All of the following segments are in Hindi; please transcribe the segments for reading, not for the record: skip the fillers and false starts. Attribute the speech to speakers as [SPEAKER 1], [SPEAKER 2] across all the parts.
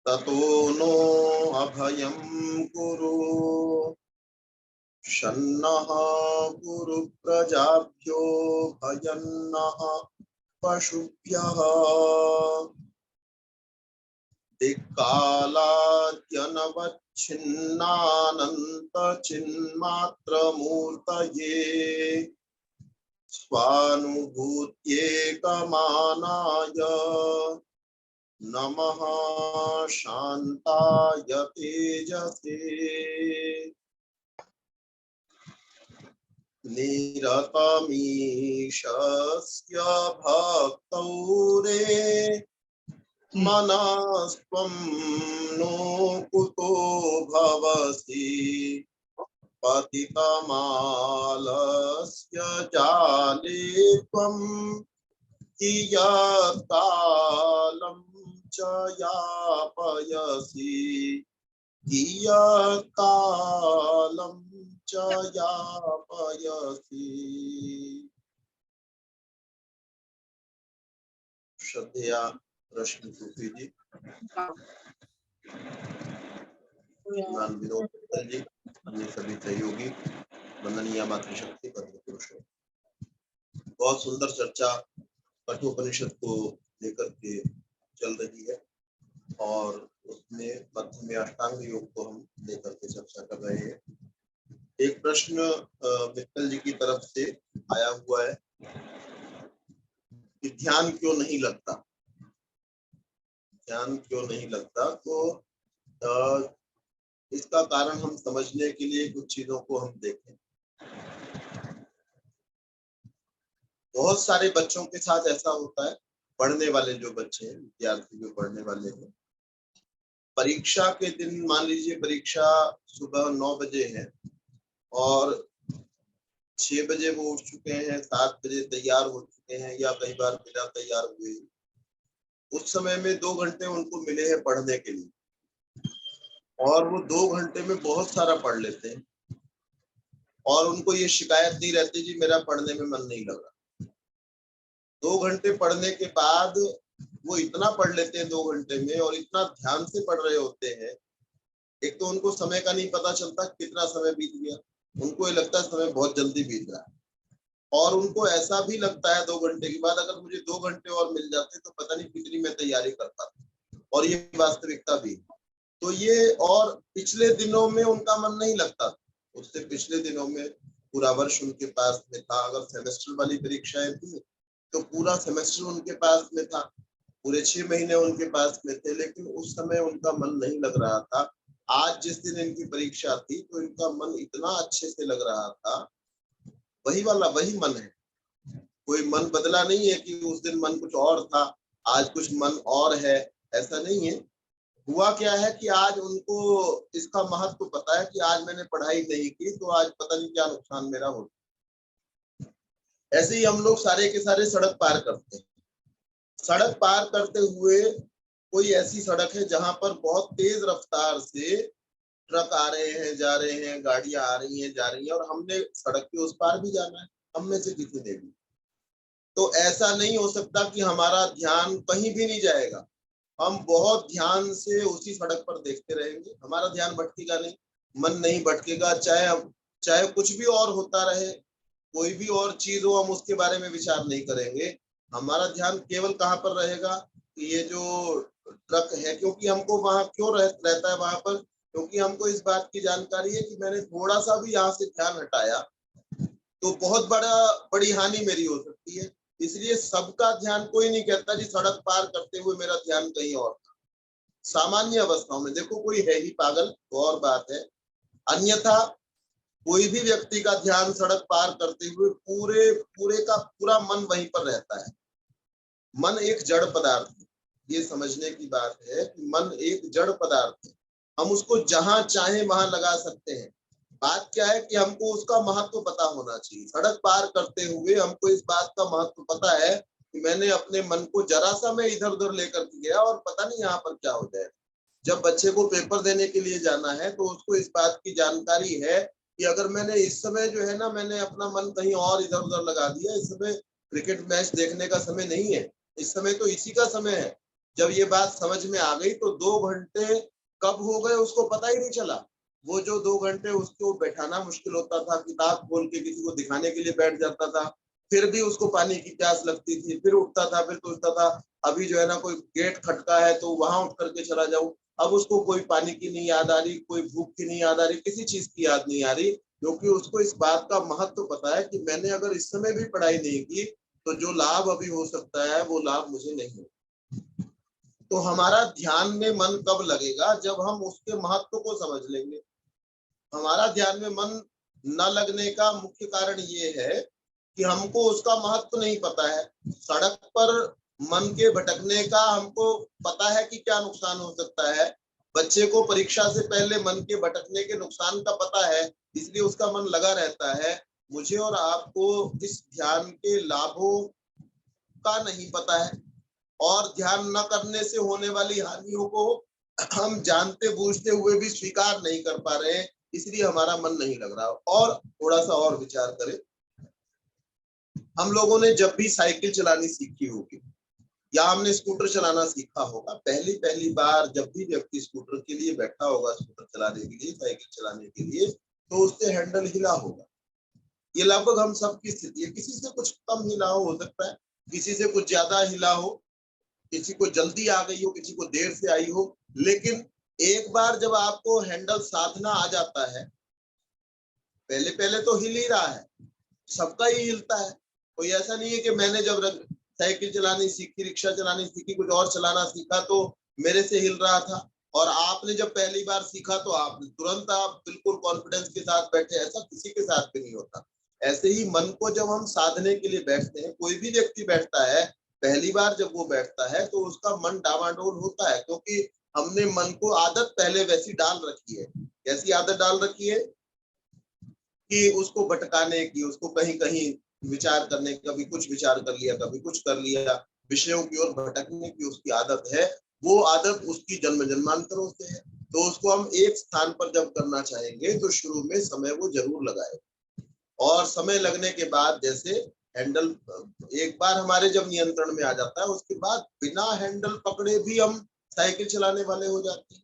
[SPEAKER 1] ततो नो अभयं कुरु शन्नः कुरु प्रजाभ्यो भयन्नः पशुभ्यः दिक्कालाद्यनवच्छिन्नानन्तचिन्मात्रमूर्तये स्वानुभूत्येकमानाय नमः शान्ताय तेजसे निरतमीशस्य भक्तौ रे मनस्त्वं नो कुतो भवसि पतितमालस्य जाले त्वं कियत्कालं च यापयसि कियत्कालं च यापयसि। श्रद्धेया रश्मि सूफी जी, विनोद जी, अन्य सभी सहयोगी, वंदनीय मातृशक्ति पद्म पुरुषों, बहुत सुंदर चर्चा कठोपनिषद को लेकर के चल रही है और उसमें मध्य में अष्टांग योग को हम लेकर के चर्चा कर रहे हैं। एक प्रश्न मित्तल जी की तरफ से आया हुआ है कि ध्यान क्यों नहीं लगता, ध्यान क्यों नहीं लगता। तो इसका कारण हम समझने के लिए कुछ चीजों को हम देखें। बहुत सारे बच्चों के साथ ऐसा होता है, पढ़ने वाले जो बच्चे हैं, विद्यार्थी जो पढ़ने वाले हैं, परीक्षा के दिन मान लीजिए परीक्षा सुबह 9 बजे है और 6 बजे वो उठ चुके हैं, 7 बजे तैयार हो चुके हैं या कई बार बिना तैयार हुए। उस समय में 2 घंटे उनको मिले हैं पढ़ने के लिए और वो 2 घंटे में बहुत सारा पढ़ लेते हैं और उनको ये शिकायत नहीं रहती जी मेरा पढ़ने में मन नहीं लग रहा। 2 घंटे पढ़ने के बाद वो इतना पढ़ लेते हैं 2 घंटे में और इतना ध्यान से पढ़ रहे होते हैं, एक तो उनको समय का नहीं पता चलता कितना समय बीत गया, उनको ये लगता है समय बहुत जल्दी बीत रहा है और उनको ऐसा भी लगता है 2 घंटे के बाद अगर मुझे 2 घंटे और मिल जाते तो पता नहीं कितनी मैं तैयारी कर पाता, और ये वास्तविकता भी। तो ये और पिछले दिनों में उनका मन नहीं लगता, उससे पिछले दिनों में पूरा वर्ष उनके पास में था। अगर सेमेस्टर वाली परीक्षाएं थी तो पूरा सेमेस्टर उनके पास में था, पूरे 6 महीने उनके पास में थे, लेकिन उस समय उनका मन नहीं लग रहा था। आज जिस दिन इनकी परीक्षा थी तो इनका मन इतना अच्छे से लग रहा था, वही वाला वही मन है, कोई मन बदला नहीं है कि उस दिन मन कुछ और था आज कुछ मन और है, ऐसा नहीं है। हुआ क्या है कि आज उनको इसका महत्व पता है कि आज मैंने पढ़ाई नहीं की तो आज पता नहीं क्या नुकसान मेरा हो। ऐसे ही हम लोग सारे के सारे सड़क पार करते हैं। सड़क पार करते हुए कोई ऐसी सड़क है जहां पर बहुत तेज रफ्तार से ट्रक आ रहे हैं, जा रहे हैं, गाड़ियां आ रही हैं, जा रही हैं और हमने सड़क के उस पार भी जाना है, हम में से किसी ने भी। तो ऐसा नहीं हो सकता कि हमारा ध्यान कहीं भी नहीं जाएगा, हम बहुत ध्यान से उसी सड़क पर देखते रहेंगे, हमारा ध्यान भटकेगा नहीं, मन नहीं भटकेगा। चाहे कुछ भी और होता रहे, कोई भी और चीज हो, हम उसके बारे में विचार नहीं करेंगे। हमारा ध्यान केवल कहाँ पर रहेगा कि ये जो ट्रक है, क्योंकि हमको वहां क्यों रहता है वहां पर, क्योंकि हमको इस बात की जानकारी है कि मैंने थोड़ा सा भी यहाँ से ध्यान हटाया तो बहुत बड़ी हानि मेरी हो सकती है। इसलिए सबका ध्यान कोई नहीं कहता जी सड़क पार करते हुए मेरा ध्यान कहीं और था। सामान्य अवस्थाओं में देखो कोई है ही पागल तो और बात है, अन्यथा कोई भी व्यक्ति का ध्यान सड़क पार करते हुए पूरे का पूरा मन वहीं पर रहता है। मन एक जड़ पदार्थ है, ये समझने की बात है कि मन एक जड़ पदार्थ है, हम उसको जहां चाहे वहां लगा सकते हैं। बात क्या है कि हमको उसका महत्व पता होना चाहिए। सड़क पार करते हुए हमको इस बात का महत्व पता है कि मैंने अपने मन को जरा सा मैं इधर उधर लेकर के गया और पता नहीं यहाँ पर क्या हो जाए। जब बच्चे को पेपर देने के लिए जाना है तो उसको इस बात की जानकारी है कि अगर मैंने इस समय जो है ना मैंने अपना मन कहीं और इधर उधर लगा दिया, इस समय क्रिकेट मैच देखने का समय नहीं है, इस समय तो इसी का समय है। जब ये बात समझ में आ गई तो 2 घंटे कब हो गए उसको पता ही नहीं चला। वो जो 2 घंटे उसको बैठाना मुश्किल होता था, किताब खोल के किसी को दिखाने के लिए बैठ जाता था, फिर भी उसको पानी की प्यास लगती थी, फिर उठता था, फिर सोचता था अभी जो है ना कोई गेट खटका है तो वहां उठ करके चला जाऊं। अब उसको कोई पानी की नहीं याद आ रही, कोई भूख की नहीं याद आ रही, किसी चीज की याद नहीं आ रही, क्योंकि उसको इस बात का महत्व पता है कि मैंने अगर इस समय भी पढ़ाई नहीं की तो जो लाभ अभी हो सकता है वो लाभ मुझे नहीं हो। तो हमारा ध्यान में मन कब लगेगा? जब हम उसके महत्व को समझ लेंगे। हमारा ध्यान में मन न लगने का मुख्य कारण ये है कि हमको उसका महत्व नहीं पता है। सड़क पर मन के भटकने का हमको पता है कि क्या नुकसान हो सकता है। बच्चे को परीक्षा से पहले मन के भटकने के नुकसान का पता है, इसलिए उसका मन लगा रहता है। मुझे और आपको इस ध्यान के लाभों का नहीं पता है, और ध्यान न करने से होने वाली हानियों को हम जानते बूझते हुए भी स्वीकार नहीं कर पा रहे हैं, इसलिए हमारा मन नहीं लग रहा। और थोड़ा सा और विचार करें, हम लोगों ने जब भी साइकिल चलानी सीखी होगी या हमने स्कूटर चलाना सीखा होगा, पहली पहली बार जब भी व्यक्ति स्कूटर के लिए बैठा होगा, स्कूटर चलाने के लिए, साइकिल चलाने के लिए, तो उससे हैंडल हिला होगा। ये लगभग हम सबकी स्थिति है। किसी से कुछ कम हिला हो सकता है, किसी से कुछ ज्यादा हिला हो, किसी को जल्दी आ गई हो, किसी को देर से आई हो, लेकिन एक बार जब आपको हैंडल साधना आ जाता है, पहले पहले तो हिल ही रहा है, सबका ही हिलता है। कोई ऐसा नहीं है कि मैंने जब साइकिल चलानी सीखी, रिक्शा चलानी सीखी, कुछ और चलाना सीखा तो मेरे से हिल रहा था, और आपने जब पहली बार सीखा तो आप तुरंत आप बिल्कुल कॉन्फिडेंस के साथ बैठे, ऐसा किसी के साथ भी नहीं होता। ऐसे ही मन को जब हम साधने के लिए बैठते हैं, कोई भी व्यक्ति बैठता है, पहली बार जब वो बैठता है तो उसका मन डावाडोल होता है, क्योंकि हमने मन को आदत पहले वैसी डाल रखी है। कैसी आदत डाल रखी है कि उसको भटकाने की, उसको कहीं कहीं विचार करने की, कभी कुछ विचार कर लिया, कभी कुछ कर लिया, विषयों की ओर भटकने की उसकी आदत है। वो आदत उसकी जन्म जन्मांतरों से है। तो उसको हम एक स्थान पर जब करना चाहेंगे तो शुरू में समय वो जरूर लगाए, और समय लगने के बाद जैसे हैंडल एक बार हमारे जब नियंत्रण में आ जाता है, उसके बाद बिना हैंडल पकड़े भी हम साइकिल चलाने वाले हो जाते हैं।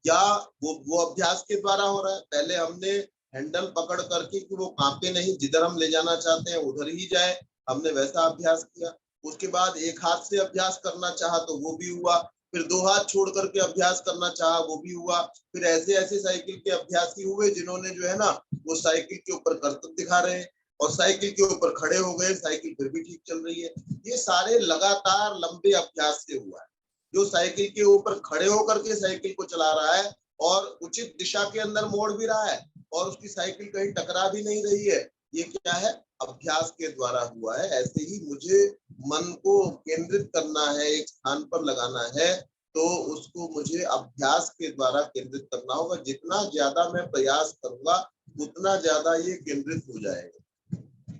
[SPEAKER 1] या वो अभ्यास के द्वारा हो रहा है। पहले हमने हैंडल पकड़ करके कि वो कांपे नहीं, जिधर हम ले जाना चाहते हैं उधर ही जाए, हमने वैसा अभ्यास किया। उसके बाद एक हाथ से अभ्यास करना चाहा तो वो भी हुआ, फिर 2 हाथ छोड़ करके अभ्यास करना चाहा वो भी हुआ। फिर ऐसे ऐसे साइकिल के अभ्यासी हुए जिन्होंने जो है ना वो साइकिल के ऊपर करतब दिखा रहे हैं, और साइकिल के ऊपर खड़े हो गए, साइकिल फिर भी ठीक चल रही है। ये सारे लगातार लंबे अभ्यास से हुआ है। जो साइकिल के ऊपर खड़े होकर के साइकिल को चला रहा है और उचित दिशा के अंदर मोड़ भी रहा है, और उसकी साइकिल कहीं टकरा भी नहीं रही है, ये क्या है? अभ्यास के द्वारा हुआ है। ऐसे ही मुझे मन को केंद्रित करना है, एक स्थान पर लगाना है, तो उसको मुझे अभ्यास के द्वारा केंद्रित करना होगा। जितना ज्यादा मैं प्रयास करूंगा उतना ज्यादा ये केंद्रित हो जाएगा।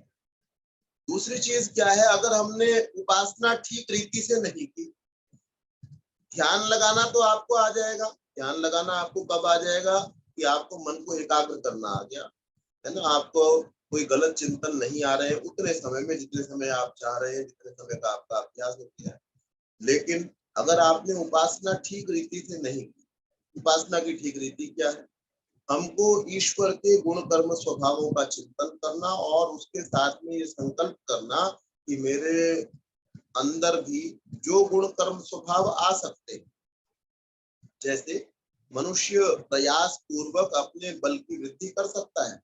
[SPEAKER 1] दूसरी चीज क्या है, अगर हमने उपासना ठीक रीति से नहीं की, ध्यान लगाना तो आपको आ जाएगा। ध्यान लगाना आपको कब आ जाएगा? कि आपको मन को एकाग्र करना आ गया, है ना, आपको कोई गलत चिंतन नहीं आ रहे हैं उतने समय में, जितने समय आप चाह रहे हैं, जितने समय का आपका अभ्यास हो गया है। लेकिन अगर आपने उपासना ठीक रीति से नहीं की, उपासना की ठीक रीति क्या है? हमको ईश्वर के गुण कर्म स्वभावों का चिंतन करना, और उसके साथ में ये संकल्प करना कि मेरे अंदर भी जो गुण कर्म स्वभाव आ सकते हैं, जैसे मनुष्य प्रयास पूर्वक अपने बल की वृद्धि कर सकता है,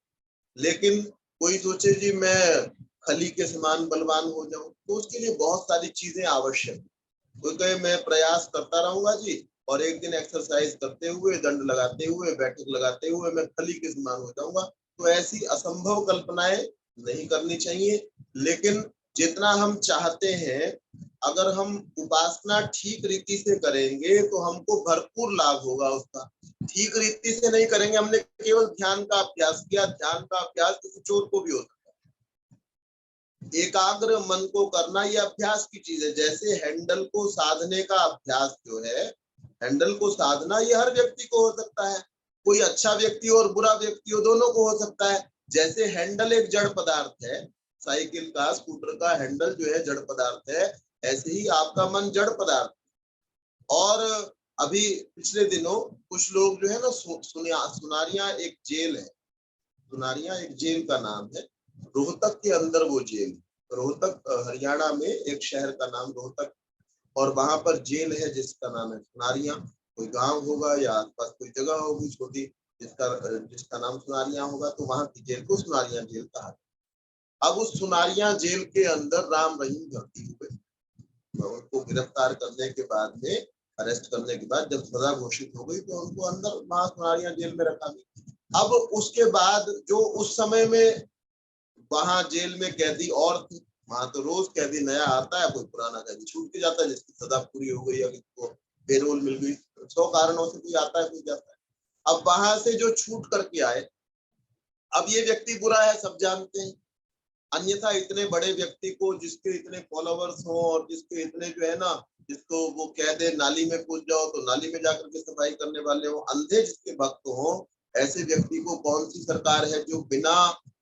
[SPEAKER 1] लेकिन कोई सोचे जी मैं खली के समान बलवान हो जाऊं, तो उसके लिए बहुत सारी चीजें आवश्यक है। कोई कहे मैं प्रयास करता रहूंगा जी, और एक दिन एक्सरसाइज करते हुए, दंड लगाते हुए, बैठक लगाते हुए मैं खली के समान हो जाऊंगा, तो ऐसी असंभव कल्पनाएं नहीं करनी चाहिए। लेकिन जितना हम चाहते हैं, अगर हम उपासना ठीक रीति से करेंगे तो हमको भरपूर लाभ होगा उसका। ठीक रीति से नहीं करेंगे, हमने केवल ध्यान का अभ्यास किया, ध्यान का अभ्यास किसी चोर को भी हो सकता है। एकाग्र मन को करना ये अभ्यास की चीज है। जैसे हैंडल को साधने का अभ्यास जो है, हैंडल को साधना ये हर व्यक्ति को हो सकता है। कोई अच्छा व्यक्ति और बुरा व्यक्ति हो, दोनों को हो सकता है। जैसे हैंडल एक जड़ पदार्थ है, साइकिल का, स्कूटर का हैंडल जो है जड़ पदार्थ है, ऐसे ही आपका मन जड़ पदार्थ। और अभी पिछले दिनों कुछ लोग जो है ना, सुनारियां एक जेल है, सुनारियां एक जेल का नाम है, रोहतक के अंदर वो जेल, रोहतक हरियाणा में एक शहर का नाम रोहतक, और वहां पर जेल है जिसका नाम है सुनारियां। कोई गांव होगा या आसपास कोई जगह होगी छोटी जिसका नाम सुनारियां होगा, तो वहां की जेल को सुनारियां जेल कहा। अब उस सुनारियां जेल के अंदर राम रहीम भर्ती हुए। उनको गिरफ्तार करने के बाद में, अरेस्ट करने के बाद जब सजा घोषित हो गई, तो उनको अंदर वहां सुनारियां जेल में रखा गया। अब उसके बाद जो उस समय में वहां जेल में कैदी और थे, वहां तो रोज कैदी नया आता है, कोई पुराना कैदी छूट के जाता है जिसकी सजा पूरी हो गई या किसी पेरोल मिल गई, 100 कारणों से कोई आता है कोई जाता है। अब वहां से जो छूट करके आए, अब ये व्यक्ति बुरा है सब जानते हैं, अन्यथा इतने बड़े व्यक्ति को जिसके इतने फॉलोवर्स हो और जिसके इतने जो है ना, जिसको वो कह दे नाली में कूद जाओ तो नाली में जाकर के सफाई करने वाले हो, अंधे जिसके भक्त हो, ऐसे व्यक्ति को कौन सी सरकार है जो बिना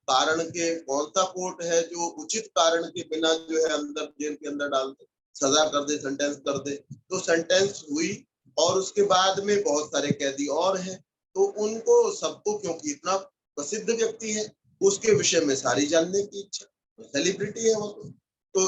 [SPEAKER 1] कारण के, कौन सा कोर्ट है जो उचित कारण के बिना जो है अंदर जेल के अंदर डाल दे, सजा कर दे, सेंटेंस कर दे। तो सेंटेंस हुई और उसके बाद में बहुत सारे कैदी और हैं, तो उनको सबको, क्योंकि इतना प्रसिद्ध व्यक्ति है, उसके विषय में सारी जानने की इच्छा, सेलिब्रिटी है वो, तो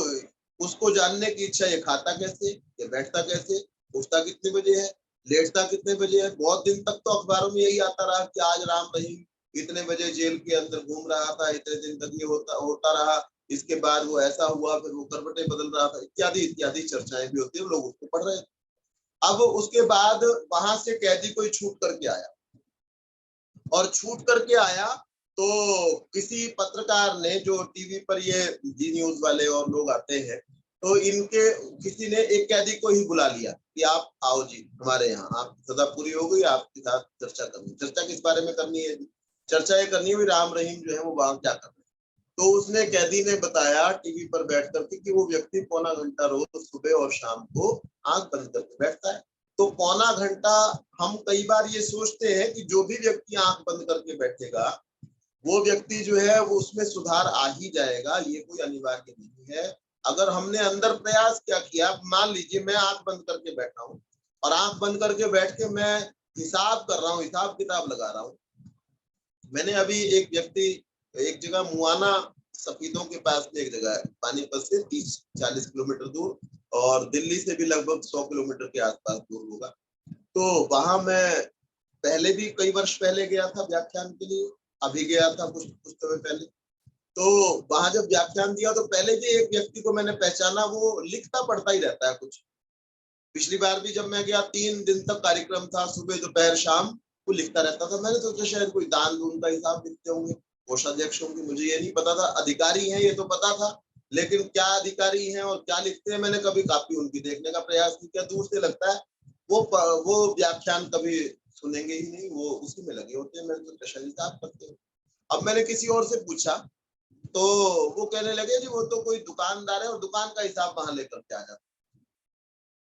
[SPEAKER 1] उसको जानने की इच्छा, ये खाता कैसे, ये बैठता कैसे, उठता कितने बजे है, लेटता कितने बजे है। बहुत दिन तक तो अखबारों में यही आता रहा कि आज राम रहीम इतने बजे जेल के अंदर घूम रहा था, इतने दिन तक ये होता रहा, इसके बाद वो ऐसा हुआ, फिर वो करवटें बदल रहा था, इत्यादि इत्यादि चर्चाएं भी होती है, लोग उसको पढ़ रहे थे। अब उसके बाद वहां से कैदी कोई छूट करके आया, और छूट करके आया तो किसी पत्रकार ने, जो टीवी पर ये जी न्यूज वाले और लोग आते हैं, तो इनके किसी ने एक कैदी को ही बुला लिया कि आप आओ जी हमारे यहाँ, आपकी सजा पूरी हो गई, आपके साथ चर्चा करनी। चर्चा किस बारे में करनी है? चर्चा ये करनी है राम रहीम जो है वो वहां क्या कर रहे हैं। तो उसने, कैदी ने बताया टीवी पर बैठ करके कि वो व्यक्ति पौना घंटा रोज सुबह और शाम को आंख बंद करके बैठता है। तो पौना घंटा, हम कई बार ये सोचते हैं कि जो भी व्यक्ति आंख बंद करके बैठेगा वो व्यक्ति जो है वो उसमें सुधार आ ही जाएगा, ये कोई अनिवार्य नहीं है। अगर हमने अंदर प्रयास क्या किया, मान लीजिए मैं आंख बंद करके बैठा हूँ और आंख बंद करके बैठ के मैं हिसाब कर रहा हूँ, हिसाब किताब लगा रहा हूँ। मैंने अभी एक व्यक्ति, एक जगह मुआना सफीदों के पास में एक जगह है, पानीपत से 30-40 किलोमीटर दूर, और दिल्ली से भी लगभग 100 किलोमीटर के आसपास दूर होगा। तो वहां मैं पहले भी कई वर्ष पहले गया था व्याख्यान के लिए, अभी गया था कुछ कुछ समय पहले। तो वहां जब व्याख्यान दिया तो पहले भी एक व्यक्ति को मैंने पहचाना, वो लिखता पढ़ता ही रहता है कुछ। पिछली बार भी जब मैं गया 3 दिन तक कार्यक्रम था, सुबह दोपहर शाम, वो लिखता रहता था। मैंने सोचा शायद कोई दान दून का हिसाब लिखते होंगे, कोषाध्यक्ष होंगे, मुझे ये नहीं पता था। अधिकारी हैं ये तो पता था, लेकिन क्या अधिकारी हैं और क्या लिखते हैं मैंने कभी कापी उनकी देखने का प्रयास नहीं किया। दूर से लगता है वो व्याख्यान कभी सुनेंगे ही नहीं, वो उसी में लगे होते हैं, मैंने तो हिसाब करते हैं। अब मैंने किसी और से पूछा तो वो कहने लगे जी वो तो कोई दुकानदार है और दुकान का हिसाब वहां लेकर के आ जाता।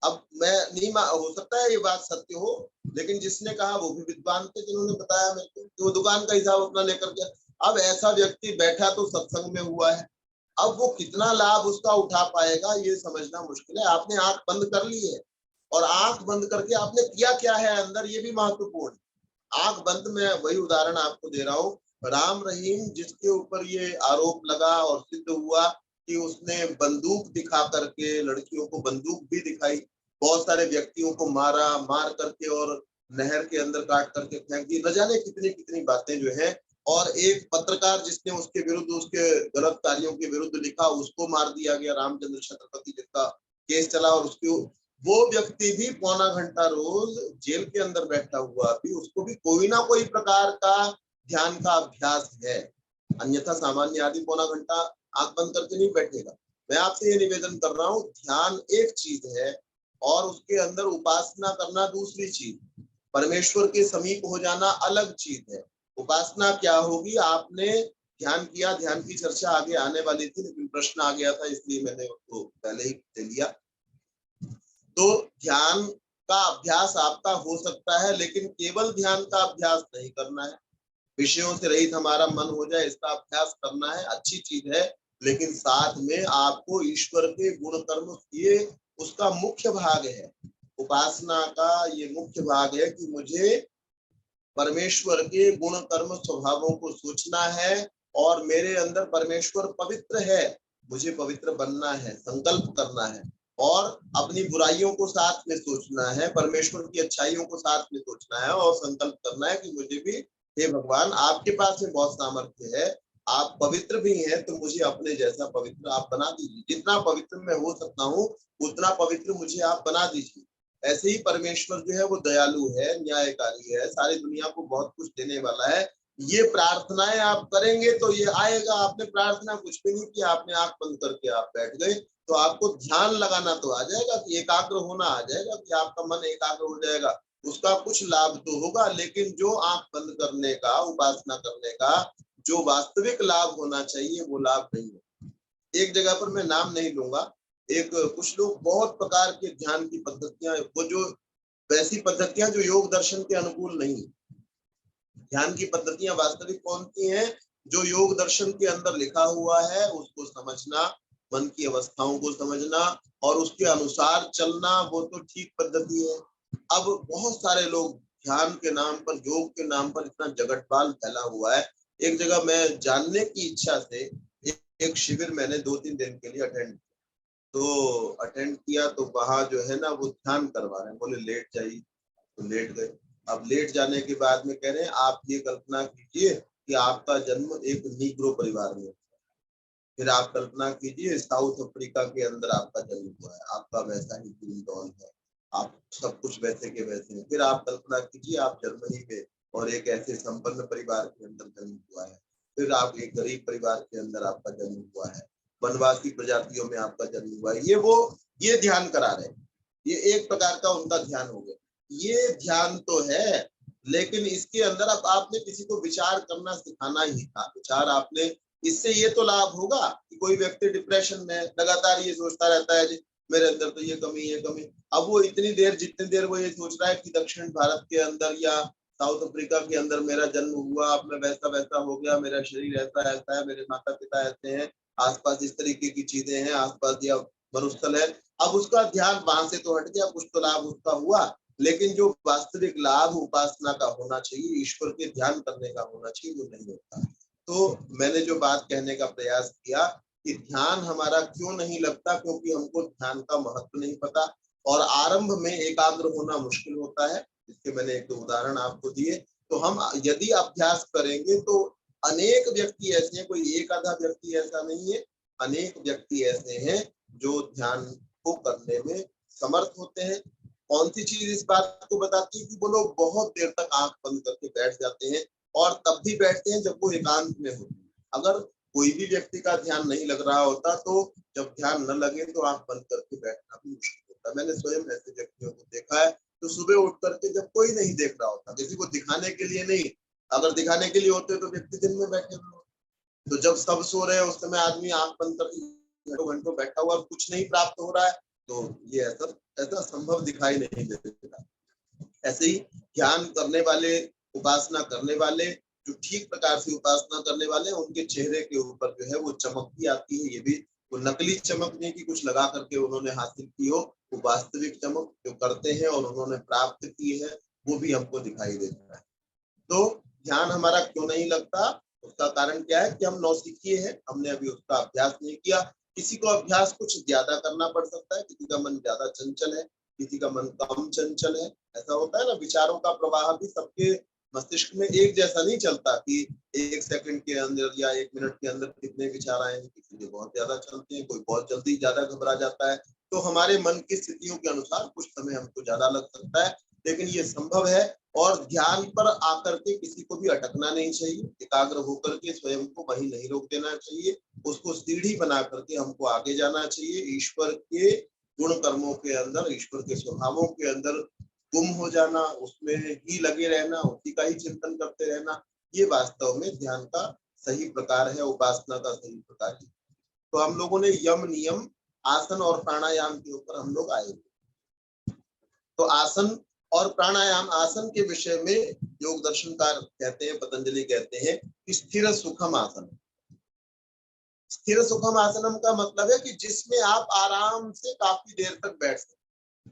[SPEAKER 1] अब मैं नहीं, हो सकता है ये बात सत्य हो, लेकिन जिसने कहा वो भी विद्वान थे, जिन्होंने बताया मेरे को कि वो दुकान का हिसाब अपना लेकर के। अब ऐसा व्यक्ति बैठा तो सत्संग में हुआ है, अब वो कितना लाभ उसका उठा पाएगा ये समझना मुश्किल है। आपने आंख बंद कर ली है, और आंख बंद करके आपने किया क्या है अंदर, ये भी महत्वपूर्ण। आंख बंद में वही उदाहरण आपको दे रहा हूँ, राम रहीम जिसके ऊपर ये आरोप लगा और सिद्ध हुआ कि उसने बंदूक दिखा करके, लड़कियों को बंदूक भी दिखाई, बहुत सारे व्यक्तियों को मारा, मार करके और नहर के अंदर काट करके फेंक दी, न जाने कितनी कितनी बातें जो है। और एक पत्रकार जिसने उसके विरुद्ध, उसके गलत कार्यों के विरुद्ध लिखा, उसको मार दिया गया, रामचंद्र छत्रपति जिसका केस चला, और उसके वो व्यक्ति भी पौना घंटा रोज जेल के अंदर बैठा हुआ भी, उसको भी कोई ना कोई प्रकार का ध्यान का अभ्यास है, अन्यथा सामान्य आदमी पौना घंटा आंख बंद करके नहीं बैठेगा। मैं आपसे ये निवेदन कर रहा हूँ, ध्यान एक चीज है और उसके अंदर उपासना करना दूसरी चीज, परमेश्वर के समीप हो जाना अलग चीज है। उपासना क्या होगी, आपने ध्यान किया, ध्यान की चर्चा आगे आने वाली थी लेकिन प्रश्न आ गया था इसलिए मैंने उसको पहले ही ले लिया। तो ध्यान का अभ्यास आपका हो सकता है, लेकिन केवल ध्यान का अभ्यास नहीं करना है, विषयों से रहित हमारा मन हो जाए इसका अभ्यास करना है, अच्छी चीज है। लेकिन साथ में आपको ईश्वर के गुण कर्म, ये उसका मुख्य भाग है। उपासना का ये मुख्य भाग है कि मुझे परमेश्वर के गुण कर्म स्वभावों को सोचना है और मेरे अंदर परमेश्वर पवित्र है, मुझे पवित्र बनना है, संकल्प करना है और अपनी बुराइयों को साथ में सोचना है, परमेश्वर की अच्छाइयों को साथ में सोचना है और संकल्प करना है कि मुझे भी, हे भगवान आपके पास में बहुत सामर्थ्य है, आप पवित्र भी हैं, तो मुझे अपने जैसा पवित्र आप बना दीजिए। जितना पवित्र मैं हो सकता हूँ उतना पवित्र मुझे आप बना दीजिए। ऐसे ही परमेश्वर जो है वो दयालु है, न्यायकारी है, सारी दुनिया को बहुत कुछ देने वाला है। ये प्रार्थनाएं आप करेंगे तो ये आएगा। आपने प्रार्थना कुछ भी नहीं किया, आपने आंख बंद करके आप बैठ गए, तो आपको ध्यान लगाना तो आ जाएगा, कि एकाग्र होना आ जाएगा, कि आपका मन एकाग्र हो जाएगा, उसका कुछ लाभ तो होगा। लेकिन जो आंख बंद करने का, उपासना करने का जो वास्तविक लाभ होना चाहिए वो लाभ नहीं है। एक जगह पर मैं नाम नहीं लूंगा, एक कुछ लोग बहुत प्रकार के ध्यान की पद्धतियां, वो जो वैसी पद्धतियां जो योग दर्शन के अनुकूल नहीं। ध्यान की पद्धतियां वास्तविक कौन सी हैं? जो योग दर्शन के अंदर लिखा हुआ है उसको समझना, मन की अवस्थाओं को समझना और उसके अनुसार चलना, वो तो ठीक पद्धति है। अब बहुत सारे लोग ध्यान के नाम पर, योग के नाम पर इतना जगतपाल फैला हुआ है। एक जगह मैं जानने की इच्छा से एक शिविर मैंने 2-3 दिन के लिए अटेंड किया, तो वहां जो है ना वो ध्यान करवा रहे हैं, बोले लेट जाइए, तो लेट गए। अब लेट जाने के बाद में कह रहे हैं आप ये कल्पना कीजिए कि आपका जन्म एक नीग्रो परिवार में, फिर आप कल्पना कीजिए साउथ अफ्रीका के अंदर आपका जन्म हुआ है, आपका वैसा ही दिल डॉल है, आप सब कुछ वैसे के वैसे हैं। फिर आप कल्पना कीजिए आप जर्मनी में और एक ऐसे संपन्न परिवार के अंदर जन्म हुआ है, फिर आप एक गरीब परिवार के अंदर आपका जन्म हुआ है, वनवासी प्रजातियों में आपका जन्म हुआ है। ये ध्यान करा रहे हैं, ये एक प्रकार का उनका ध्यान हो गया। ये ध्यान तो है, लेकिन इसके अंदर अब आपने किसी को विचार करना सिखाना ही था। विचार आपने, इससे ये तो लाभ होगा कि कोई व्यक्ति डिप्रेशन में लगातार ये सोचता रहता है जी मेरे अंदर तो ये कमी। अब वो इतनी देर, जितनी देर वो ये सोच रहा है कि दक्षिण भारत के अंदर या साउथ अफ्रीका के अंदर मेरा जन्म हुआ, अब मैं वैसा वैसा हो गया, मेरा शरीर ऐसा ऐसा है, मेरे माता पिता ऐसे हैं, आसपास इस तरीके की चीजें हैं, आसपास या मरुस्थल है। अब उसका ध्यान वहां से तो हट गया, कुछ तो लाभ उसका हुआ, लेकिन जो वास्तविक लाभ उपासना का होना चाहिए, ईश्वर के ध्यान करने का होना चाहिए, वो नहीं होता। तो मैंने जो बात कहने का प्रयास किया कि ध्यान हमारा क्यों नहीं लगता, क्योंकि हमको ध्यान का महत्व नहीं पता और आरंभ में एकाग्र होना मुश्किल होता है। इसके मैंने एक दो उदाहरण आपको दिए। तो हम यदि अभ्यास करेंगे तो अनेक व्यक्ति ऐसे हैं, कोई एक आधा व्यक्ति ऐसा नहीं है, अनेक व्यक्ति ऐसे हैं जो ध्यान को करने में समर्थ होते हैं। कौन सी चीज इस बात को बताती है कि वो लोग बहुत देर तक आंख बंद करके बैठ जाते हैं और तब भी बैठते हैं जब वो एकांत में होते हैं। अगर कोई भी व्यक्ति का ध्यान नहीं लग रहा होता तो जब ध्यान न लगे तो आंख बंद करके बैठना भी मुश्किल होता है। मैंने स्वयं ऐसे व्यक्तियों को देखा है, तो सुबह उठ करके जब कोई नहीं देख रहा होता, किसी को दिखाने के लिए नहीं, अगर दिखाने के लिए होते तो व्यक्ति दिन में बैठे हुए, तो जब सब सो रहे हैं उस समय आदमी आंख बंद करके घंटों घंटों बैठा हुआ, कुछ नहीं प्राप्त हो रहा है, तो ये ऐसा संभव दिखाई नहीं देता। ऐसे ही ध्यान करने वाले, उपासना करने वाले, जो ठीक प्रकार से उपासना करने वाले हैं, उनके चेहरे के ऊपर जो है वो चमक भी आती है। ये भी वो नकली चमक नहीं कि कुछ लगा करके उन्होंने हासिल की हो, वो वास्तविक चमक जो करते हैं और उन्होंने प्राप्त की है वो भी हमको दिखाई देता है। तो ध्यान हमारा क्यों नहीं लगता, उसका कारण क्या है कि हम नौसिखिए हैं, हमने अभी उसका अभ्यास नहीं किया। किसी को अभ्यास कुछ ज्यादा करना पड़ सकता है, किसी का मन ज्यादा चंचल है, किसी का मन कम चंचल है। ऐसा होता है ना, विचारों का प्रवाह भी सबके मस्तिष्क में एक जैसा नहीं चलता कि 1 सेकंड के अंदर या 1 मिनट के अंदर कितने विचार आएंगे। किसी के बहुत ज्यादा चलते हैं, कोई बहुत जल्दी ज्यादा घबरा जाता है। तो हमारे मन की स्थितियों के अनुसार कुछ समय हमको ज्यादा लग सकता है, लेकिन ये संभव है। और ध्यान पर आकर के किसी को भी अटकना नहीं चाहिए, एकाग्र होकर के स्वयं को वहीं नहीं रोक देना चाहिए, उसको सीढ़ी बना करके हमको आगे जाना चाहिए। ईश्वर के गुण कर्मों के अंदर, ईश्वर के स्वभावों के अंदर गुम हो जाना, उसमें ही लगे रहना, उसी का ही चिंतन करते रहना, ये वास्तव में ध्यान का सही प्रकार है, उपासना का सही प्रकार है। तो हम लोगों ने यम नियम, आसन और प्राणायाम के ऊपर हम लोग आए। तो आसन और प्राणायाम, आसन के विषय में योग दर्शनकार कहते हैं, पतंजलि कहते हैं स्थिर सुखम आसन। स्थिर सुखम आसनम का मतलब है कि जिसमें आप आराम से काफी देर तक बैठ सकते।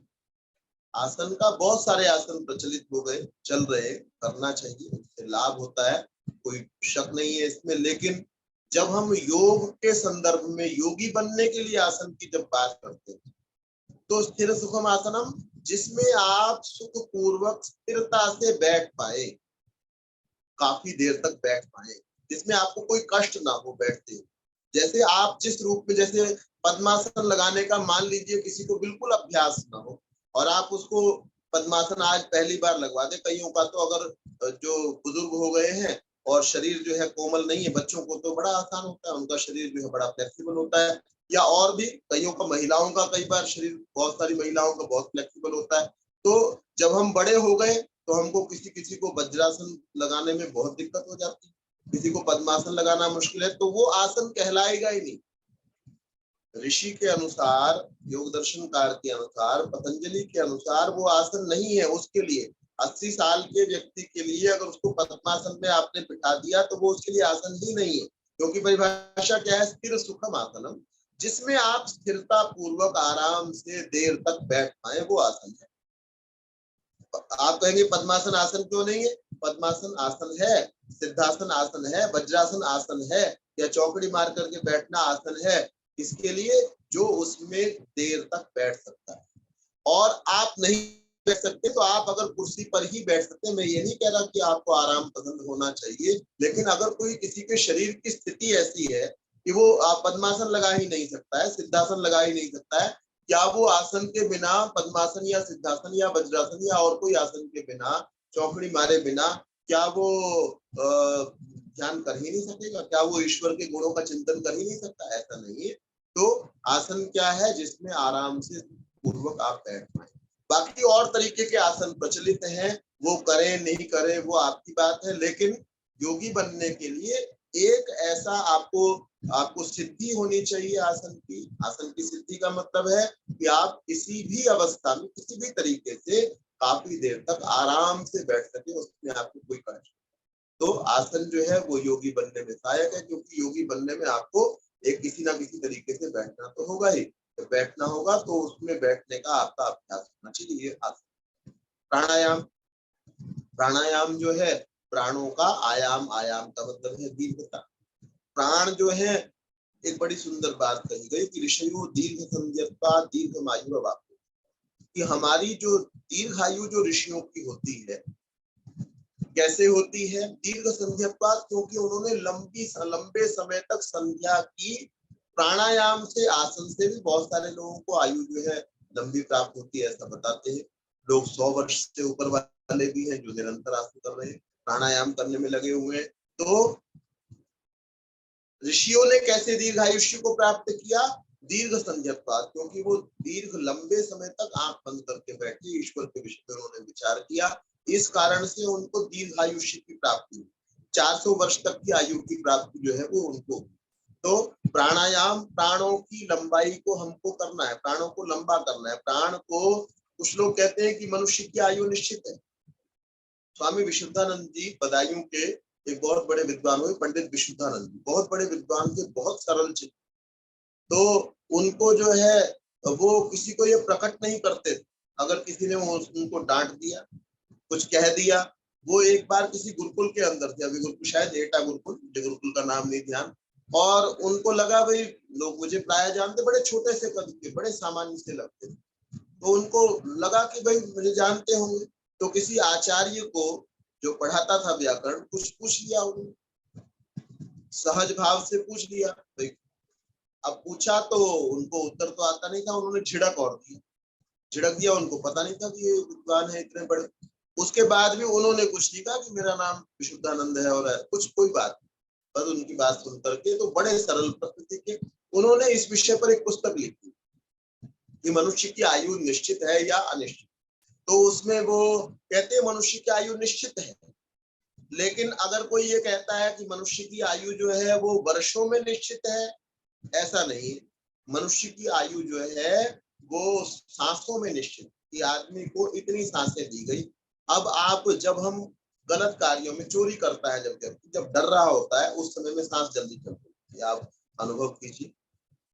[SPEAKER 1] आसन का बहुत सारे आसन प्रचलित हो गए, चल रहे, करना चाहिए, उससे लाभ होता है, कोई शक नहीं है इसमें। लेकिन जब हम योग के संदर्भ में योगी बनने के लिए आसन की जब बात करते हैं तो स्थिर सुखम आसनम, जिसमें आप सुख पूर्वक स्थिरता से बैठ पाए, काफी देर तक बैठ पाए, जिसमें आपको कोई कष्ट ना हो बैठते। जैसे आप जिस रूप में, जैसे पद्मासन लगाने का मान लीजिए किसी को बिल्कुल अभ्यास ना हो और आप उसको पद्मासन आज पहली बार लगवा दे, कईयों का तो अगर जो बुजुर्ग हो गए हैं और शरीर जो है कोमल नहीं है, बच्चों को तो बड़ा आसान होता है, उनका शरीर जो है बड़ा फ्लेक्सिबल होता है, या और भी कईयों का, महिलाओं का कई बार शरीर, बहुत सारी महिलाओं का बहुत फ्लेक्सिबल होता है। तो जब हम बड़े हो गए तो हमको किसी किसी को वज्रासन लगाने में बहुत दिक्कत हो जाती है, किसी को पद्मासन लगाना मुश्किल है, तो वो आसन कहलाएगा ही नहीं। ऋषि के अनुसार, योग दर्शनकार के अनुसार, पतंजलि के अनुसार वो आसन नहीं है उसके लिए। 80 साल के व्यक्ति के लिए अगर उसको पद्मासन में आपने बिठा दिया तो वो उसके लिए आसन ही नहीं है, क्योंकि परिभाषा क्या है? स्थिर सुखम आसनम, जिसमें आप स्थिरता पूर्वक आराम से देर तक बैठ पाए, वो आसन है। आप कहेंगे पद्मासन आसन क्यों नहीं है? पद्मासन आसन है, सिद्धासन आसन है, वज्रासन आसन है, या चौकड़ी मार करके बैठना आसन है, इसके लिए जो उसमें देर तक बैठ सकता है। और आप नहीं बैठ सकते तो आप अगर कुर्सी पर ही बैठ सकते हैं। मैं ये नहीं कह रहा कि आपको आराम पसंद होना चाहिए, लेकिन अगर कोई किसी के शरीर की स्थिति ऐसी है कि वो पद्मासन लगा ही नहीं सकता है, सिद्धासन लगा ही नहीं सकता है, क्या वो आसन के बिना, पद्मासन या सिद्धासन या वज्रासन या और कोई आसन के बिना, चौकड़ी मारे बिना, क्या वो ध्यान कर ही नहीं सकेगा? क्या वो ईश्वर के गुणों का चिंतन कर ही नहीं सकता? ऐसा नहीं है। तो आसन क्या है? जिसमें आराम से पूर्वक आप बैठ पाए। बाकी और तरीके के आसन प्रचलित हैं, वो करें नहीं करें वो आपकी बात है, लेकिन योगी बनने के लिए एक ऐसा आपको सिद्धि होनी चाहिए आसन की। आसन की सिद्धि का मतलब है कि आप किसी भी अवस्था में, किसी भी तरीके से काफी देर तक आराम से बैठ सके, उसमें आपको कोई कष्ट। तो आसन जो है वो योगी बनने में सहायक है, क्योंकि योगी बनने में आपको एक किसी ना किसी तरीके से बैठना तो होगा ही। तो बैठना होगा तो उसमें बैठने का आपका अभ्यास होना चाहिए। ये आसन। प्राणायाम, प्राणायाम जो है प्राणों का आयाम, आयाम का मतलब है दीर्घता। प्राण जो है, एक बड़ी सुंदर बात कही गई कि ऋषयो दीर्घ संध्यत्वा दीर्घमायु वाप्य, कि हमारी जो दीर्घायु जो ऋषियों की होती है, कैसे होती है? दीर्घ संध्या, क्योंकि उन्होंने लंबे समय तक संध्या की। प्राणायाम से, आसन से भी बहुत सारे लोगों को आयु जो है लंबी प्राप्त होती है, ऐसा बताते हैं लोग। 100 वर्ष से ऊपर वाले भी हैं जो निरंतर आसन कर रहे हैं, प्राणायाम करने में लगे हुए हैं। तो ऋषियों ने कैसे दीर्घायुष्य को प्राप्त किया? दीर्घ संध्यत्वात्, क्योंकि वो दीर्घ लंबे समय तक आंख बंद करके बैठे, ईश्वर के विषय में उन्होंने विचार किया, इस कारण से उनको दीर्घायुष्य की प्राप्ति हुई। 400 वर्ष तक की आयु की प्राप्ति जो है वो उनको। तो प्राणायाम, प्राणों की लंबाई को हमको करना है, प्राणों को लंबा करना है। प्राण को, कुछ लोग कहते हैं कि मनुष्य की आयु निश्चित है। स्वामी विशुद्धानंद जी बदायूं के एक बहुत बड़े विद्वान हुए, पंडित विशुद्धानंद जी, बहुत बड़े विद्वान थे, बहुत सरल चित्त। तो उनको जो है वो किसी को ये प्रकट नहीं करते थे। अगर किसी ने उनको डांट दिया, कुछ कह दिया, वो एक बार किसी गुरुकुल के अंदर थे, अभी गुरुकुल शायद एटा गुरुकुल, मुझे गुरुकुल का नाम नहीं ध्यान, और उनको लगा भाई लोग मुझे प्राय जानते, बड़े छोटे से कद के, बड़े सामान्य से लगते, तो उनको लगा कि भाई मुझे जानते होंगे। तो किसी आचार्य को जो पढ़ाता था व्याकरण, कुछ पूछ लिया उन्होंने, सहज भाव से पूछ लिया भाई। अब पूछा तो उनको उत्तर तो आता नहीं था, उन्होंने झिड़क और दिया, झिड़क दिया, उनको पता नहीं था कि ये विद्वान है इतने बड़े। उसके बाद भी उन्होंने कुछ नहीं कहा कि मेरा नाम विशुद्धानंद है और कुछ, कोई बात नहीं, बस उनकी बात सुन करके, तो बड़े सरल प्रकृति के उन्होंने इस विषय पर एक पुस्तक लिखी कि मनुष्य की आयु निश्चित है या अनिश्चित। तो उसमें वो कहते हैं मनुष्य की आयु निश्चित है, लेकिन अगर कोई ये कहता है कि मनुष्य की आयु जो है वो वर्षों में निश्चित है, ऐसा नहीं। मनुष्य की आयु जो है वो सांसों में निश्चित, कि आदमी को इतनी सांसें दी गई। अब आप, जब हम गलत कार्यों में, चोरी करता है जब जब डर रहा होता है, उस समय में सांस जल्दी चलती है। आप अनुभव कीजिए।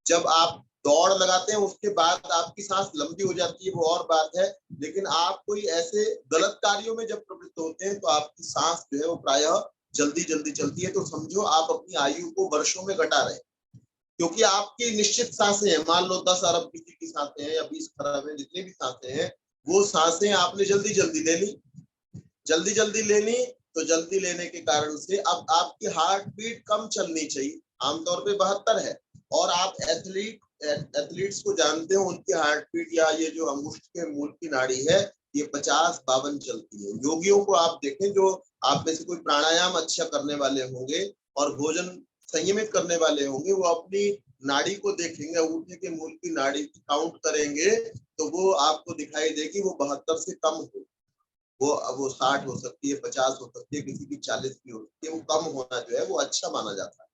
[SPEAKER 1] जब आप दौड़ लगाते हैं उसके बाद आपकी सांस लंबी हो जाती है वो और बात है, लेकिन आप कोई ऐसे गलत कार्यों में जब प्रवृत्त होते हैं तो आपकी सांस जो है वो प्रायः जल्दी जल्दी चलती है। तो समझो आप अपनी आयु को वर्षों में घटा रहे हैं, क्योंकि आपकी निश्चित सांसें हैं। मान लो 10 अरब किसी की सांसें हैं या 20 खरब है, जितनी भी सांसें हैं वो सांसें आपने जल्दी जल्दी ले ली, जल्दी जल्दी ले ली। तो जल्दी लेने के कारण से अब आपकी हार्ट बीट कम चलनी चाहिए, आमतौर पे 72 है। और आप एथलीट्स को जानते हो, उनकी हार्ट बीट या ये जो अंगुष्ठ के मूल की नाड़ी है ये 50-52 चलती है। योगियों को आप देखें, जो आप में से कोई प्राणायाम अच्छा करने वाले होंगे और भोजन संयमित करने वाले होंगे, वो अपनी नाड़ी को देखेंगे, अंगूठे के मूल की नाड़ी की काउंट करेंगे तो वो आपको दिखाई देगी वो 72 से कम हो। वो 60 हो सकती है, 50 हो सकती है, किसी की 40 की हो सकती है। वो कम होना जो है वो अच्छा माना जाता है।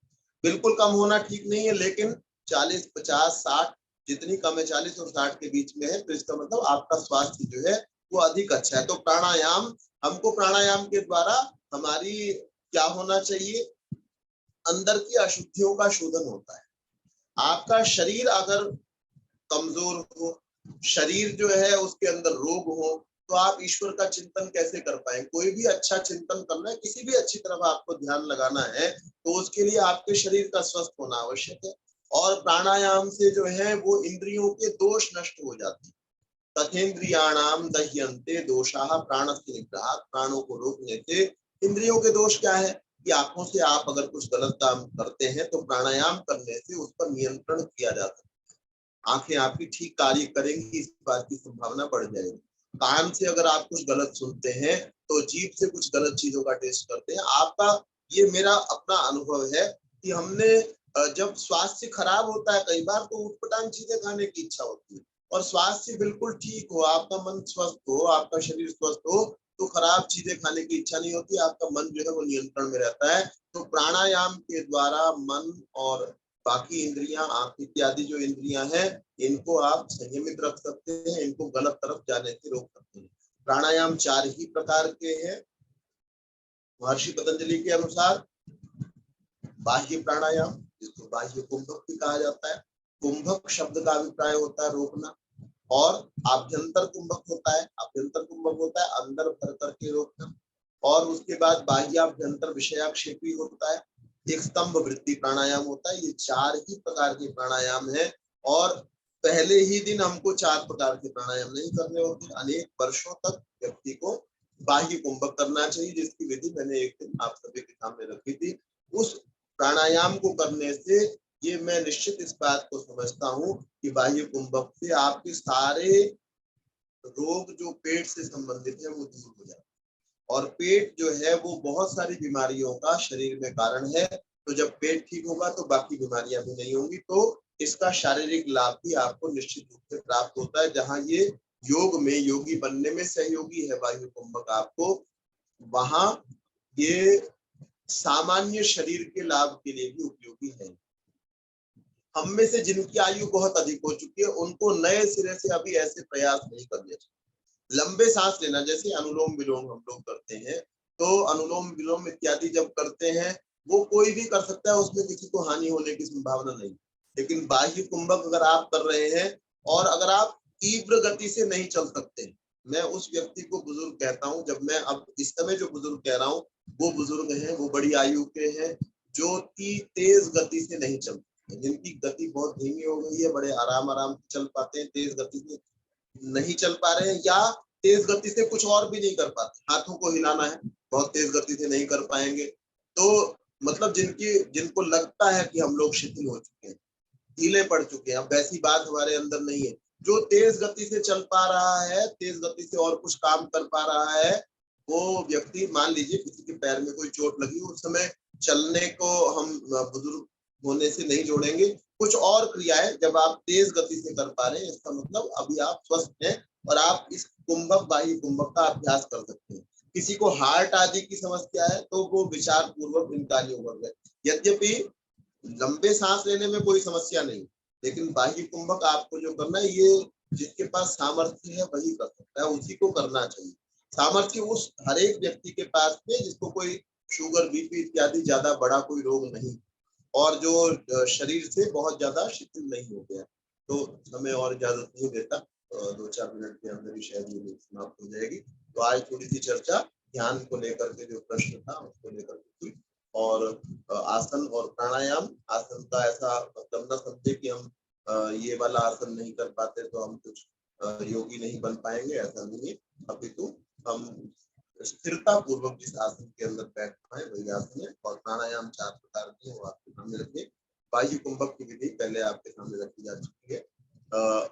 [SPEAKER 1] बिल्कुल कम होना ठीक नहीं है, लेकिन 40, 50, 60 जितनी कम है, 40 और 60 के बीच में है, तो इसका मतलब आपका स्वास्थ्य जो है वो अधिक अच्छा है। तो प्राणायाम, हमको प्राणायाम के द्वारा हमारी क्या होना चाहिए, अंदर की अशुद्धियों का शोधन होता है। आपका शरीर अगर कमजोर हो, शरीर जो है उसके अंदर रोग हो, तो आप ईश्वर का चिंतन कैसे कर पाए। कोई भी अच्छा चिंतन करना है, किसी भी अच्छी तरफ आपको ध्यान लगाना है, तो उसके लिए आपके शरीर का स्वस्थ होना आवश्यक है। और प्राणायाम से जो है वो इंद्रियों के दोष नष्ट हो जाते हैं। तथेन्द्रियाणाम दह्यन्ते दोषाः प्राणस्य निग्रहात्, प्राणों को रोकने से इंद्रियों के दोष क्या है कि आंखों से आप अगर कुछ गलत काम करते हैं तो प्राणायाम करने से उस पर नियंत्रण किया जा सकता है। आंखें आपकी ठीक कार्य करेंगी, इस बात की संभावना बढ़ जाएगी। कान से अगर आप कुछ गलत सुनते हैं तो जीभ से कुछ गलत चीजों का टेस्ट करते हैं। आपका, ये मेरा अपना अनुभव है कि हमने जब स्वास्थ्य खराब होता है कई बार तो उटपटांग चीजें खाने की इच्छा होती है, और स्वास्थ्य बिल्कुल ठीक हो, आपका मन स्वस्थ हो, आपका शरीर स्वस्थ हो, तो खराब चीजें खाने की इच्छा नहीं होती, आपका मन जो है वो नियंत्रण में रहता है। तो प्राणायाम के द्वारा मन और बाकी इंद्रियां, आंख इत्यादि जो इंद्रियां हैं, इनको आप संयमित रख सकते हैं, इनको गलत तरफ जाने से रोक सकते हैं। प्राणायाम 4 ही प्रकार के हैं महर्षि पतंजलि के अनुसार। बाह्य प्राणायाम, जिसको बाह्य कुंभक भी कहा जाता है। कुंभक शब्द का अभिप्राय होता है रोकना, और आभ्यंतर कुंभक होता है, आभ्यंतर कुंभक होता है अंदर भर करके रोकना। और उसके बाद बाह्याभ्यंतर विषयाक्षेपी होता है। एक स्तंभ वृत्ति प्राणायाम होता है। ये 4 ही प्रकार के प्राणायाम है, और पहले ही दिन हमको 4 प्रकार के प्राणायाम नहीं करने होते। अनेक वर्षों तक व्यक्ति को बाह्य कुंभक करना चाहिए, जिसकी विधि मैंने एक दिन आप सभी के सामने रखी थी। उस प्राणायाम को करने से ये मैं निश्चित इस बात को समझता हूँ कि बाह्य कुंभक से आपके सारे रोग जो पेट से संबंधित है वो दूर हो जाते हैं। और पेट जो है वो बहुत सारी बीमारियों का शरीर में कारण है। तो जब पेट ठीक होगा तो बाकी बीमारियां भी नहीं होंगी। तो इसका शारीरिक लाभ भी आपको निश्चित रूप से प्राप्त होता है। जहां ये योग में, योगी बनने में सहयोगी है वायु कुंभक आपको, वहां ये सामान्य शरीर के लाभ के लिए भी उपयोगी है। हम में से जिनकी आयु बहुत अधिक हो चुकी है उनको नए सिरे से अभी ऐसे प्रयास नहीं करने चाहिए। लंबे सांस लेना, जैसे अनुलोम विलोम हम लोग करते हैं, तो अनुलोम विलोम इत्यादि जब करते हैं वो कोई भी कर सकता है, उसमें किसी को हानि होने की संभावना नहीं। लेकिन बाह्य कुंभक अगर आप कर रहे हैं और अगर आप तीव्र गति से नहीं चल सकते, मैं उस व्यक्ति को बुजुर्ग कहता हूँ। जब मैं अब इस समय जो बुजुर्ग कह रहा हूँ वो बुजुर्ग हैं, वो बड़ी आयु के हैं, जो तेज गति से नहीं चलते, जिनकी गति बहुत धीमी हो गई है, बड़े आराम आराम से चल पाते हैं, तेज गति से नहीं चल पा रहे हैं, या तेज गति से कुछ और भी नहीं कर पाते, हाथों को हिलाना है बहुत तेज गति से नहीं कर पाएंगे। तो मतलब जिनको लगता है कि हम लोग शिथिल हो चुके हैं, ढीले पड़ चुके हैं, अब वैसी बात हमारे अंदर नहीं है। जो तेज गति से चल पा रहा है, तेज गति से और कुछ काम कर पा रहा है, वो व्यक्ति, मान लीजिए किसी के पैर में कोई चोट लगी, उस समय चलने को हम बुजुर्ग होने से नहीं जोड़ेंगे। कुछ और क्रियाएं जब आप तेज गति से कर पा रहे हैं, इसका मतलब अभी आप स्वस्थ हैं और आप इस कुंभक, बाह्य कुंभक का अभ्यास कर सकते हैं। किसी को हार्ट आदि की समस्या है तो वो विचार पूर्वक इन कार्यों कर रहे। यद्यपि लंबे सांस लेने में कोई समस्या नहीं, लेकिन बाह्य कुंभक आपको जो करना है, ये जिसके पास सामर्थ्य है वही कर सकता है, उसी को करना चाहिए। सामर्थ्य उस हर एक व्यक्ति के पास में जिसको कोई शुगर, बीपी इत्यादि ज्यादा बड़ा कोई रोग नहीं, और जो शरीर से बहुत ज्यादा शिथिल नहीं हो गया। तो समय और इजाजत नहीं देता, 2-4 मिनट के अंदर ही शायद ये समाप्त हो जाएगी। तो आज थोड़ी सी चर्चा ध्यान को लेकर के जो प्रश्न था उसको लेकर के हुई, और आसन और प्राणायाम। आसन का ऐसा मतलब न समझे कि हम ये वाला आसन नहीं कर पाते तो हम कुछ योगी नहीं बन पाएंगे, ऐसा नहीं है। अपितु हम स्थिरता पूर्वक जिस आसन के अंदर बैठ पाए वही आसन है। और प्राणायाम 4 प्रकार के हैं, वो आपके सामने रखिए। वायु कुंभक की विधि पहले आपके सामने रखी जा चुकी है।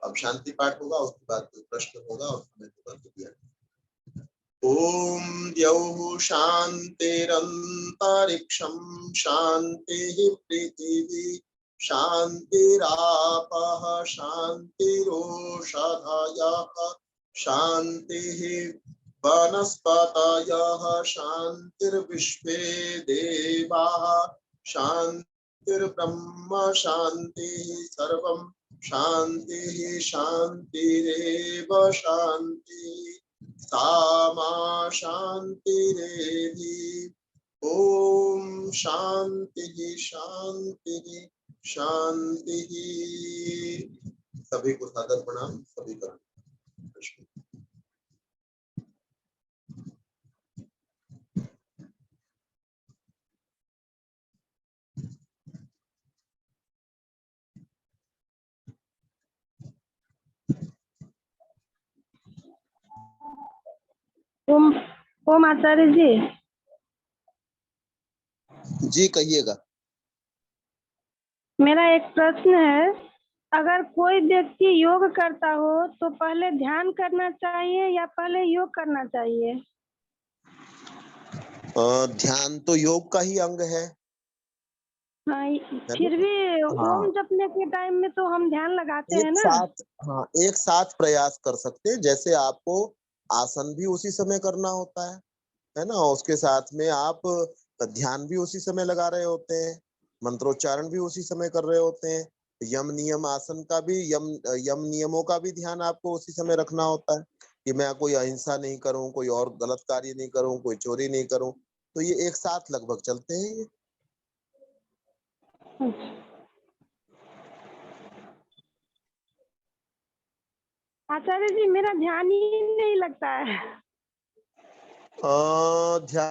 [SPEAKER 1] अब शांति पाठ होगा, उसके बाद कोई प्रश्न होगा और समय होगा तो दिया। ओम द्यौः शान्तिरन्तरिक्षं शान्तिः पृथिवी शान्तिरापः शान्तिरोषधयः शान्तिः वनस्पतयः शान्तिर्विश्वे देवाः शान्तिर्ब्रह्म शान्तिः सर्वं शान्तिः शान्तिरेव शान्तिः सामा शान्तिरेधि। ओम शांति शांति शांति। सभी को सादर प्रणाम। सभी का
[SPEAKER 2] ओम आचार्य जी।
[SPEAKER 1] जी कहिएगा।
[SPEAKER 2] मेरा एक प्रश्न है, अगर कोई व्यक्ति योग करता हो तो पहले ध्यान करना चाहिए या पहले योग करना चाहिए?
[SPEAKER 1] ध्यान तो योग का ही अंग है।
[SPEAKER 2] हाँ, फिर भी ओम
[SPEAKER 1] हाँ,
[SPEAKER 2] जपने के टाइम में तो हम ध्यान लगाते हैं
[SPEAKER 1] एक
[SPEAKER 2] ना।
[SPEAKER 1] साथ, हाँ एक साथ प्रयास कर सकते हैं। जैसे आपको आसन भी उसी समय करना होता है ना, उसके साथ में आप ध्यान भी उसी समय लगा रहे होते हैं, मंत्रोच्चारण भी उसी समय कर रहे होते हैं। यम नियम आसन का भी, यम नियमों का भी ध्यान आपको उसी समय रखना होता है कि मैं कोई अहिंसा नहीं करूं, कोई और गलत कार्य नहीं करूं, कोई चोरी नहीं करूं। तो ये एक साथ लगभग चलते हैं ये।
[SPEAKER 2] आचार्य जी, मेरा ध्यान ही नहीं लगता है।
[SPEAKER 1] ध्यान